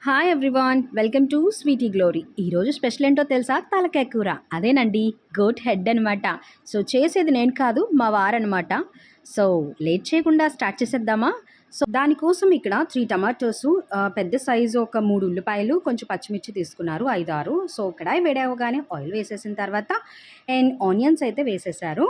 Hi everyone, welcome to Sweety Glory. ఈరోజు special ఏంటో తెలుసా? తలకాయ కూర. అదేనండి, గోట్ హెడ్ అనమాట. సో చేసేది నేను కాదు, మా వారనమాట. సో లేట్ చేయకుండా స్టార్ట్ చేసేద్దామా? సో దానికోసం ఇక్కడ 3 టమాటోసు, పెద్ద సైజు ఒక 3 ఉల్లిపాయలు, కొంచెం పచ్చిమిర్చి తీసుకున్నారు 5, 6. సో కడాయి వేడవగానే ఆయిల్ వేసేసిన తర్వాత అండ్ ఆనియన్స్ అయితే వేసేసారు.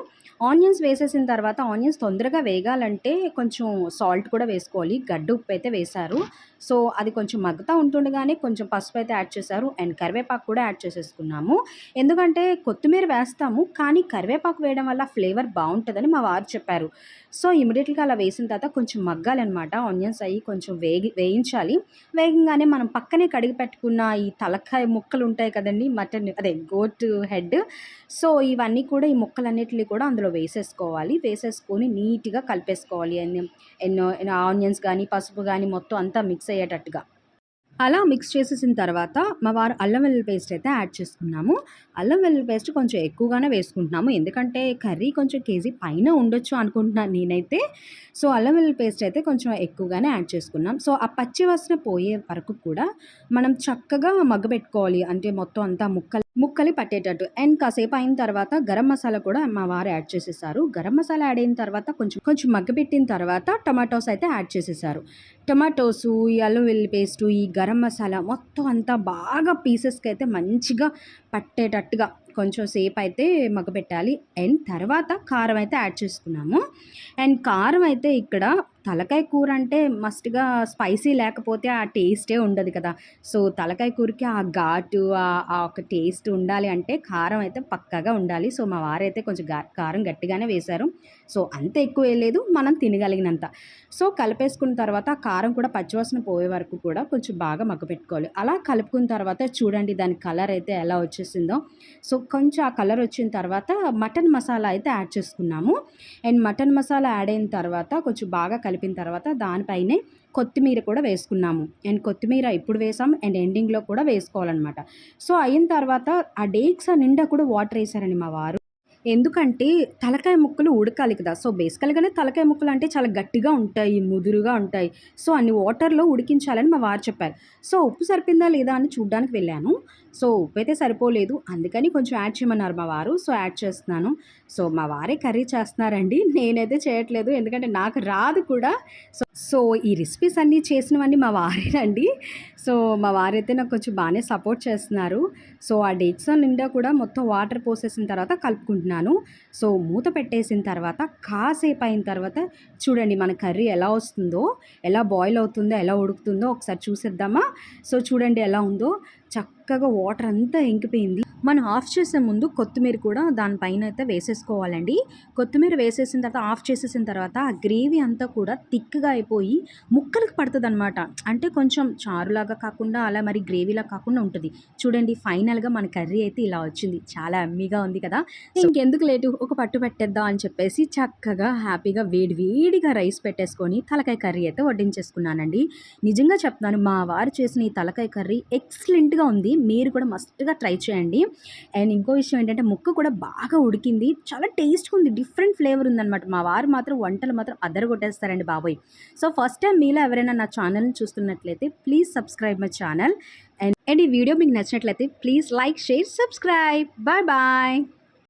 ఆనియన్స్ వేసేసిన తర్వాత ఆనియన్స్ తొందరగా వేగాలంటే కొంచెం సాల్ట్ కూడా వేసుకోవాలి. గడ్డ ఉప్పు అయితే వేశారు. సో అది కొంచెం మగ్గుతూ ఉంటుండగానే కొంచెం పసుపు అయితే యాడ్ చేశారు అండ్ కరివేపాకు కూడా యాడ్ చేసేసుకున్నాము. ఎందుకంటే కొత్తిమీర వేస్తాము, కానీ కరివేపాకు వేయడం వల్ల ఫ్లేవర్ బాగుంటుందని మా వారు చెప్పారు. సో ఇమీడియట్గా అలా వేసిన తర్వాత కొంచెం మగ్గాలన్నమాట. ఆనియన్స్ అయ్యి కొంచెం వేయించాలి. వేగంగానే మనం పక్కనే కడిగి పెట్టుకున్న ఈ తలకాయ ముక్కలు ఉంటాయి కదండి, మటన్ అదే గోట్ హెడ్. సో ఇవన్నీ కూడా ఈ ముక్కలన్నిటిని కూడా అందులో వేసేసుకోవాలి. వేసేసుకొని నీట్గా కలిపేసుకోవాలి. ఎన్నో ఆనియన్స్ కానీ పసుపు కానీ మొత్తం అంతా మిక్స్ అయ్యేటట్టుగా అలా మిక్స్ చేసేసిన తర్వాత మా వారు అల్లం వెల్లుల్లి పేస్ట్ అయితే యాడ్ చేసుకున్నాము. అల్లం వెల్లుల్లి పేస్ట్ కొంచెం ఎక్కువగానే వేసుకుంటున్నాము, ఎందుకంటే కర్రీ కొంచెం కేజీ పైన ఉండొచ్చు అనుకుంటున్నాను నేనైతే. సో అల్లం వెల్లుల్లి పేస్ట్ అయితే కొంచెం ఎక్కువగానే యాడ్ చేసుకున్నాం. సో ఆ పచ్చి వాసన పోయే వరకు కూడా మనం చక్కగా మగ్గబెట్టుకోవాలి, అంటే మొత్తం అంతా ముక్కలు పట్టేటట్టు. అండ్ కాసేపు అయిన తర్వాత గరం మసాలా కూడా మా వారు యాడ్ చేసేసారు. గరం మసాలా యాడ్ అయిన తర్వాత కొంచెం కొంచెం మగ్గబెట్టిన తర్వాత టమాటోస్ అయితే యాడ్ చేసేసారు. టమాటోసు, ఈ అల్లం వెల్లుల్లి పేస్టు, ఈ గరం మసాలా మొత్తం అంతా బాగా పీసెస్కి అయితే మంచిగా పట్టేటట్టుగా కొంచెం సేపు అయితే మగ్గబెట్టాలి. అండ్ తర్వాత కారం అయితే యాడ్ చేసుకున్నాము. అండ్ కారం అయితే ఇక్కడ తలకాయ కూర అంటే మస్ట్గా స్పైసీ లేకపోతే ఆ టేస్టే ఉండదు కదా. సో తలకాయ కూరకి ఆ ఘాటు, ఆ ఒక టేస్ట్ ఉండాలి అంటే కారం అయితే పక్కాగా ఉండాలి. సో మా వారైతే కొంచెం కారం గట్టిగానే వేశారు. సో అంత ఎక్కువ వేయలేదు, మనం తినగలిగినంత. సో కలిపేసుకున్న తర్వాత కారం కూడా పచ్చివాసన పోయే వరకు కూడా కొంచెం బాగా మగ్గపెట్టుకోవాలి. అలా కలుపుకున్న తర్వాత చూడండి దాని కలర్ అయితే ఎలా వచ్చేసిందో. సో కొంచెం ఆ కలర్ వచ్చిన తర్వాత మటన్ మసాలా అయితే యాడ్ చేసుకున్నాము. అండ్ మటన్ మసాలా యాడ్ అయిన తర్వాత కొంచెం బాగా కలిపిన తర్వాత దానిపైనే కొత్తిమీర కూడా వేసుకున్నాము. అండ్ కొత్తిమీర ఇప్పుడు వేసాం అండ్ ఎండింగ్లో కూడా వేసుకోవాలన్నమాట. సో అయిన తర్వాత ఆ డేక్స్ నిండా కూడా వాటర్ వేసారండి మా వారు. ఎందుకంటే తలకాయ ముక్కలు ఉడకాలి కదా. సో బేసికల్గానే తలకాయ ముక్కలు అంటే చాలా గట్టిగా ఉంటాయి, ముదురుగా ఉంటాయి. సో అన్ని వాటర్లో ఉడికించాలని మా వారు చెప్పారు. సో ఉప్పు సరిపోయిందా లేదా అని చూడ్డానికి వెళ్ళాను. సో ఉప్పు అయితే సరిపోలేదు, అందుకని కొంచెం యాడ్ చేయమన్నారు మా వారు. సో యాడ్ చేస్తున్నాను. సో మా వారే కర్రీ చేస్తున్నారండి, నేనైతే చేయట్లేదు, ఎందుకంటే నాకు రాదు కూడా. సో ఈ రెసిపీస్ అన్నీ చేసినవన్నీ మా వారేనండి. సో మా వారైతే నాకు కొంచెం బాగానే సపోర్ట్ చేస్తున్నారు. సో ఆ డేక్సన్ నిండా కూడా మొత్తం వాటర్ పోసేసిన తర్వాత కలుపుకుంటున్నాను. సో మూత పెట్టేసిన తర్వాత కాసేపు అయిన తర్వాత చూడండి మన కర్రీ ఎలా వస్తుందో, ఎలా బాయిల్ అవుతుందో, ఎలా ఉడుకుతుందో ఒకసారి చూసేద్దామా. సో చూడండి ఎలా ఉందో, చక్కగా వాటర్ అంతా ఇంకిపోయింది. మనం ఆఫ్ చేసే ముందు కొత్తిమీర కూడా దానిపైన అయితే వేసేసుకోవాలండి. కొత్తిమీర వేసేసిన తర్వాత ఆఫ్ చేసేసిన తర్వాత ఆ గ్రేవీ అంతా కూడా థిక్గా అయిపోయి ముక్కలకు పడుతుంది అనమాట. అంటే కొంచెం చారులాగా కాకుండా అలా మరి గ్రేవీలా కాకుండా ఉంటుంది. చూడండి ఫైనల్గా మన కర్రీ అయితే ఇలా వచ్చింది. చాలా అమ్మీగా ఉంది కదా. ఇంకెందుకు లేటు, ఒక పట్టు పెట్టేద్దాం అని చెప్పేసి చక్కగా హ్యాపీగా వేడిగా రైస్ పెట్టేసుకొని తలకాయ కర్రీ అయితే వడ్డించేసుకున్నానండి. నిజంగా చెప్తున్నాను, మా వారు చేసిన ఈ తలకాయ కర్రీ ఎక్సలెంట్గా ఉంది. మీరు కూడా మస్ట్గా ట్రై చేయండి. అండ్ ఇంకో విషయం ఏంటంటే ముక్క కూడా బాగా ఉడికింది, చాలా టేస్ట్గా ఉంది, డిఫరెంట్ ఫ్లేవర్ ఉందన్నమాట. మా వారు మాత్రం వంటలు మాత్రం అదరగొట్టేస్తారండి బాబోయ్. సో ఫస్ట్ టైం మీలో ఎవరైనా నా ఛానల్ని చూస్తున్నట్లయితే please subscribe my channel. And ఈ వీడియో మీకు నచ్చినట్లయితే please like, share, subscribe. Bye bye.